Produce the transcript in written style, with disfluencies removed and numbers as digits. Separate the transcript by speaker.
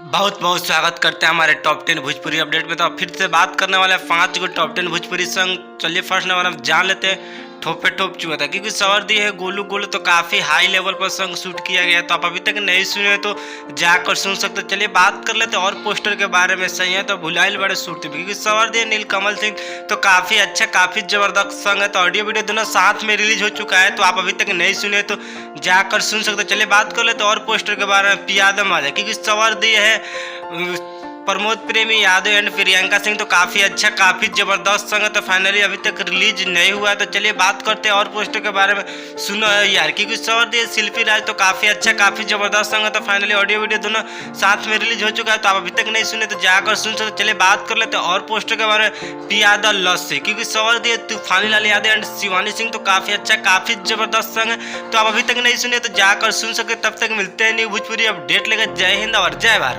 Speaker 1: बहुत बहुत स्वागत करते हैं हमारे टॉप 10 भोजपुरी अपडेट में। तो अब फिर से बात करने वाले हैं 5 गो टॉप 10 भोजपुरी सॉन्ग। चलिए फर्स्ट नंबर हम जान लेते हैं ठोपे ठोप चुआ था, क्योंकि सवर दी है गोलू गोलू तो काफ़ी हाई लेवल पर सॉन्ग शूट किया गया है। तो आप अभी तक नहीं सुने तो जाकर सुन सकते। चलिए बात कर लेते हैं और पोस्टर के बारे में। सही है तो भुलाइल बड़े शूट थे, क्योंकि सवर दी नीलकमल सिंह तो काफ़ी अच्छा काफ़ी ज़बरदस्त सॉन्ग है। तो ऑडियो वीडियो दोनों साथ में रिलीज हो चुका है। तो आप अभी तक नहीं सुने तो जाकर सुन सकते। चलिए बात कर लेते और पोस्टर के बारे में। पियादम आ जाए, क्योंकि सवर दी है प्रमोद प्रेमी यादव एंड प्रियंका सिंह तो काफ़ी अच्छा काफ़ी ज़बरदस्त सॉन्ग है। तो फाइनली अभी तक रिलीज नहीं हुआ है। तो चलिए बात करते हैं और पोस्टर के बारे में। सुनो यार, क्योंकि सवर दी शिल्पी राज तो काफ़ी अच्छा काफ़ी ज़बरदस्त सॉन्ग है। तो फाइनली ऑडियो वीडियो दोनों साथ में रिलीज हो चुका है। तो आप अभी तक नहीं सुने तो जाकर सुन सकते। चलिए बात कर लेते हैं और पोस्टर के बारे में। पियादा लॉस से, क्योंकि सवर दी तूफानी लाल यादव एंड शिवानी सिंह तो काफ़ी अच्छा काफ़ी ज़बरदस्त सॉन्ग है। तो आप अभी तक नहीं सुने तो जाकर सुन सकते। तब तक मिलते हैं न्यू भोजपुरी अपडेट लेकर। जय हिंद और जय भारत।